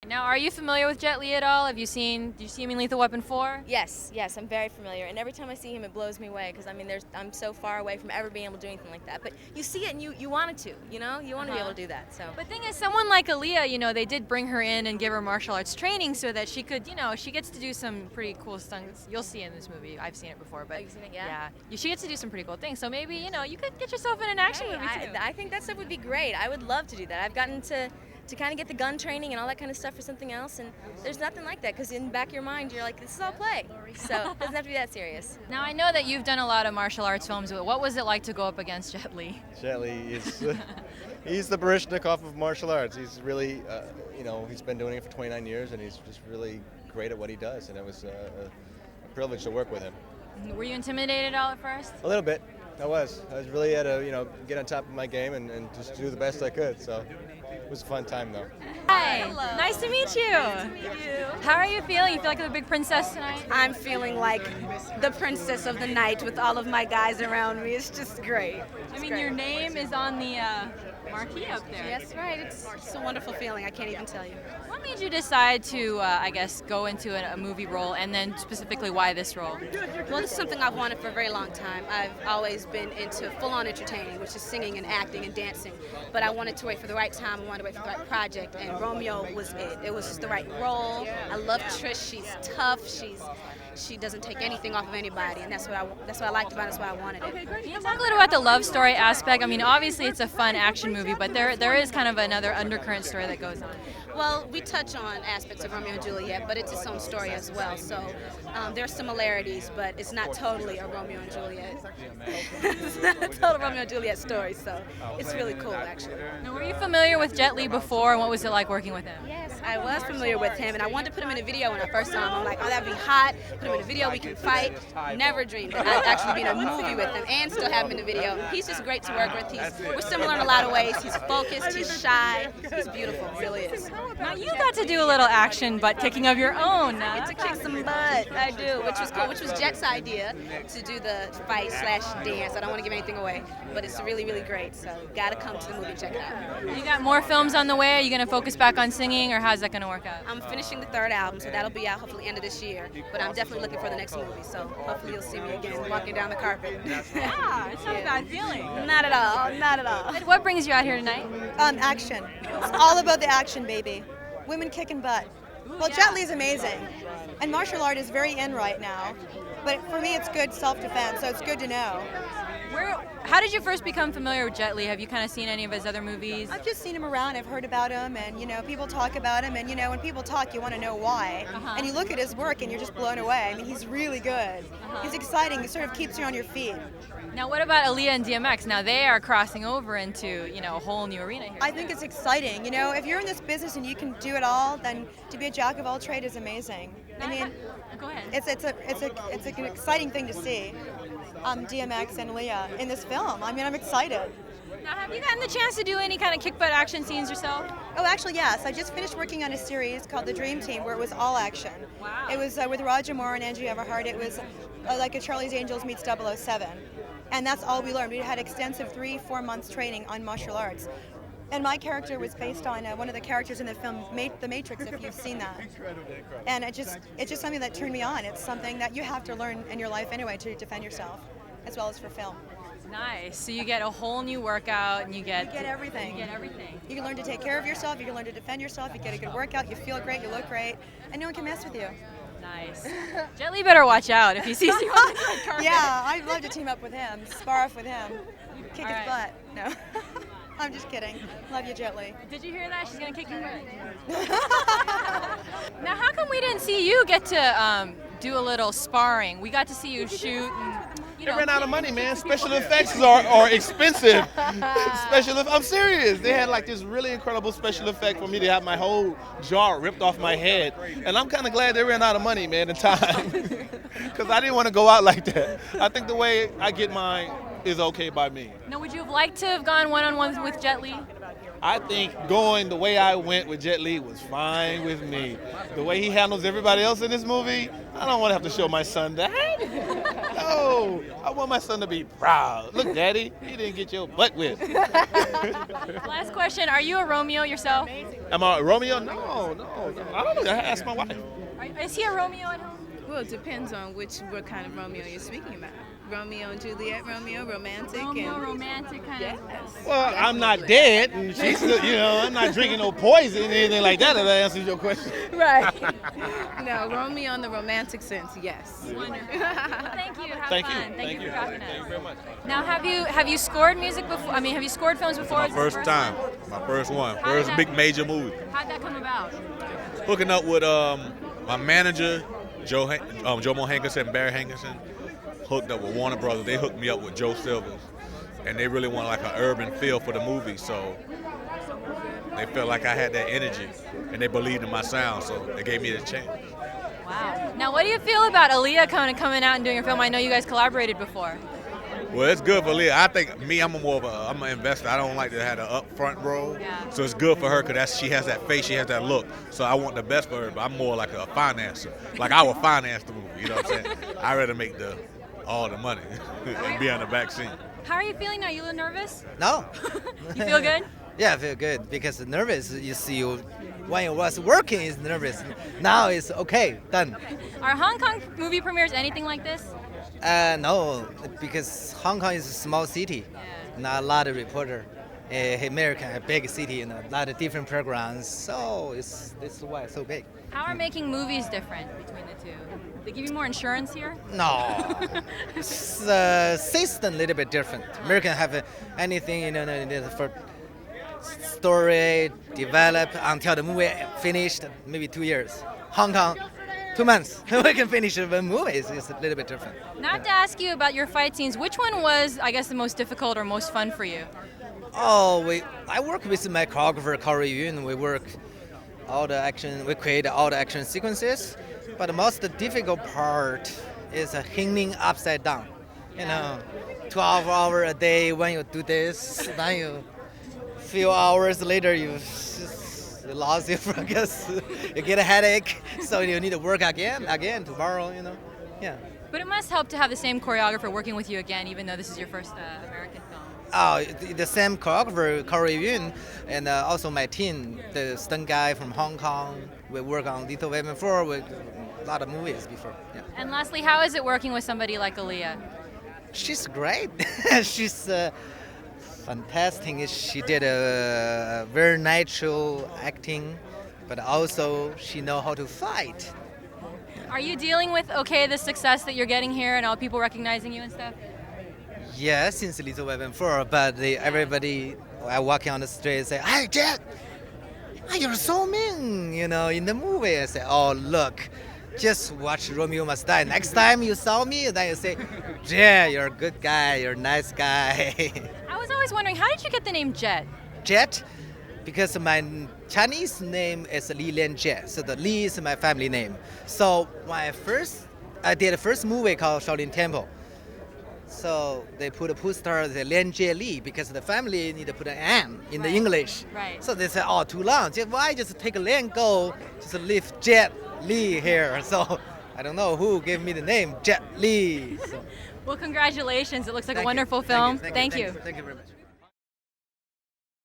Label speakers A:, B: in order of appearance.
A: Now, are you familiar with Jet Li at all? Did you see him in Lethal Weapon 4?
B: Yes, I'm very familiar, and every time I see him, it blows me away because I mean, I'm so far away from ever being able to do anything like that. But you see it, and you want it to, you know, you want to be able to do that. So.
A: But thing is, someone like Aaliyah, they did bring her in and give her martial arts training so that she could, she gets to do some pretty cool stunts. You'll see in this movie. I've seen it before, but
B: you've seen it, yeah.
A: She gets to do some pretty cool things. So maybe, you could get yourself in an action movie too.
B: I think that stuff would be great. I would love to do that. I've gotten to kind of get the gun training and all that kind of stuff for something else, and there's nothing like that because in the back of your mind you're like, this is all play, so it doesn't have to be that serious.
A: Now I know that you've done a lot of martial arts films, but what was it like to go up against Jet Li?
C: Jet Li is he's the Barishnikov of martial arts. He's really he's been doing it for 29 years and he's just really great at what he does, and it was a privilege to work with him.
A: Were you intimidated at all at first?
C: A little bit. I was really had to get on top of my game and just do the best I could, so it was a fun time though.
A: Hi.
B: Hello.
A: Nice to meet you.
B: Nice to meet you.
A: How are you feeling? You feel like the big princess tonight?
D: I'm feeling like the princess of the night with all of my guys around me. It's just great.
A: Your name is on the marquee up there.
D: Yes, right. It's a wonderful feeling. I can't even tell you.
A: What made you decide to, go into a movie role, and then specifically why this role?
D: Well, this is something I've wanted for a very long time. I've always been into full-on entertaining, which is singing and acting and dancing. But I wanted to wait for the right time. I wanted to wait for the right project, and Romeo was it. It was just the right role. I love Trish. She's tough. She doesn't take anything off of anybody, and that's what I liked about it. That's why I wanted it.
A: Can you talk a little about the love story aspect? I mean, obviously it's a fun action movie, but there is kind of another undercurrent story that goes on.
D: Well, we touch on aspects of Romeo and Juliet, but it's its own story as well. So there are similarities, but it's not totally a Romeo and Juliet. It's not a total Romeo and Juliet story, so it's really cool, actually.
A: Now, were you familiar with Jet Li before, and what was it like working with him?
D: Yes, I was familiar with him, and I wanted to put him in a video when I first saw him. I'm like, oh, that'd be hot. Put him in a video, we can fight. Never dreamed that I'd actually be in a movie with him and still have him in the video. He's just great to work with. We're similar in a lot of ways. He's focused, he's shy, he's beautiful, really is.
A: Now, you got to do a little action butt kicking of your own.
D: I get to kick some butt. I do, which was cool, which was Jet's idea to do the fight/dance. I don't want to give anything away, but it's really, really great. So, gotta come to the movie and check it out.
A: You got more films on the way? Are you going to focus back on singing, or how's that going to work out?
D: I'm finishing the third album, so that'll be out hopefully end of this year. But I'm definitely looking for the next movie, so hopefully you'll see me again walking down the carpet.
A: Yeah, it's not a bad feeling.
D: Not at all, not at all.
A: And what brings you out here tonight?
E: Action. It's all about the action, baby. Women kicking butt. Well, Jet Li's amazing, and martial art is very in right now. But for me, it's good self-defense, so it's good to know.
A: How did you first become familiar with Jet Li? Have you kind of seen any of his other movies?
E: I've just seen him around. I've heard about him, and people talk about him, and when people talk, you want to know why. And you look at his work, and you're just blown away. I mean, he's really good. He's exciting. He sort of keeps you on your feet.
A: Now, what about Aaliyah and DMX? Now they are crossing over into a whole new arena here.
E: I think it's exciting. If you're in this business and you can do it all, then to be a jack of all trades is amazing. I mean,
A: go ahead.
E: It's an exciting thing to see. DMX and Aaliyah in this film. I mean, I'm excited.
A: Now, have you gotten the chance to do any kind of kick butt action scenes yourself?
E: Oh, actually, yes. I just finished working on a series called The Dream Team, where it was all action.
A: Wow.
E: It was with Roger Moore and Andrew Everhart. It was like a Charlie's Angels meets 007. And that's all we learned. We had extensive 3-4 months training on martial arts. And my character was based on one of the characters in the film, The Matrix, if you've seen that. And it's just something that turned me on. It's something that you have to learn in your life anyway to defend yourself, as well as for film.
A: Nice. So you get a whole new workout, and you get
E: everything.
A: You get everything.
E: You can learn to take care of yourself. You can learn to defend yourself. You get a good workout. You feel great. You look great, and no one can mess with you.
A: Nice. Jet Li better watch out if he sees you on the red carpet.
E: Yeah, I'd love to team up with him, spar off with him, kick
A: All
E: his
A: right.
E: butt. No. I'm just kidding. Love you, Jet Li.
A: Did you hear that? She's gonna kick your butt. Now, how come we didn't see you get to do a little sparring? We got to see you shoot.
F: They ran out of money, man. Special effects are expensive. I'm serious. They had like this really incredible special effect for me to have my whole jaw ripped off my head, and I'm kind of glad they ran out of money, man, and time, because I didn't want to go out like that. I think the way I get mine is okay by me.
A: Now, would you have liked to have gone one-on-one with Jet Li?
F: I think going the way I went with Jet Li was fine with me. The way he handles everybody else in this movie, I don't want to have to show my son that. No, I want my son to be proud. Look, Daddy, he didn't get your butt whipped.
A: Last question: are you a Romeo yourself?
F: Am I Romeo? No. I don't know. I asked my wife.
A: Is he a Romeo at home?
G: Well, it depends on what kind of Romeo you're speaking about. Romeo and Juliet, Romeo, romantic.
A: Romeo, romantic kind of.
F: Well, I'm not dead, and she's, I'm not drinking no poison, anything like that. If that answers your question.
G: Right. No, Romeo in the romantic sense, yes.
A: Wonderful. Thank you. Have
F: Thank
A: fun.
F: you.
A: Thank you for talking to us.
F: Thank you very much.
A: Now, have you scored music before? I mean, have you scored films before?
H: My
A: Is this the
H: first time.
A: one?
H: My first one.
A: How did
H: First
A: that-
H: big major movie.
A: How'd that come about?
H: Hooking up with my manager, Joe Mo Hankerson and Barry Hankerson. Hooked up with Warner Brothers. They hooked me up with Joe Silvers. And they really want like an urban feel for the movie. So they felt like I had that energy. And they believed in my sound. So they gave me the chance.
A: Wow. Now, what do you feel about Aaliyah coming out and doing your film? I know you guys collaborated before.
H: Well, it's good for Leah. I think I'm I'm an investor. I don't like to have an upfront role.
A: Yeah.
H: So it's good for her because she has that face, she has that look. So I want the best for her, but I'm more like a financer. Like I would finance the movie, you know what I'm saying? I'd rather make all the money and be on the back scene.
A: How are you feeling now? You a little nervous?
I: No.
A: You feel good?
I: Yeah, I feel good because nervous. You see, when you was working, is nervous. Now it's okay, done.
A: Are Hong Kong movie premieres anything like this?
I: No, because Hong Kong is a small city, not a lot of reporter. American, a big city, a lot of different programs. So this is why it's so big.
A: How are making movies different between the two? They give you more insurance here?
I: No, it's, system a little bit different. American have anything for story develop until the movie finished, maybe 2 years. Hong Kong, 2 months. We can finish the movie. It's a little bit different.
A: Not to ask you about your fight scenes, which one was, I guess, the most difficult or most fun for you?
I: I work with my choreographer, Corey Yun. We work all the action. We create all the action sequences. But the most difficult part is hanging upside down. 12 hours a day when you do this, then you few hours later you lost your focus. You get a headache, so you need to work again tomorrow. Yeah.
A: But it must help to have the same choreographer working with you again, even though this is your first American film.
I: Oh, the same choreographer, Corey Yun, and also my team, the stunt guy from Hong Kong. We work on Little Women 4 with a lot of movies before. Yeah.
A: And lastly, how is it working with somebody like Aaliyah?
I: She's great. She's fantastic. She did a very natural acting, but also she know how to fight.
A: Are you dealing with, the success that you're getting here and all people recognizing you and stuff?
I: Yeah, since Little Women 4, but everybody, I walking on the street and say, "Hey, Jet, you're so mean," in the movie. I say, "Oh, look, just watch Romeo Must Die. Next time you saw me, then you say, Jet, you're a good guy, you're a nice guy."
A: I was always wondering, how did you get the name Jet?
I: Jet, because my Chinese name is Li Lian Jet, so the Li is my family name. So when I did the first movie called Shaolin Temple. So they put a poster, the Lian Jie Li, because the family need to put an M in the English.
A: Right.
I: So they said, "Oh, too long. Why just take a Lian go, just leave Jet Li here?" So I don't know who gave me the name Jet Li. So,
A: Well, congratulations. It looks like a
I: thank you.
A: wonderful
I: Thank you.
A: film. Thank you.
I: Thank you very much.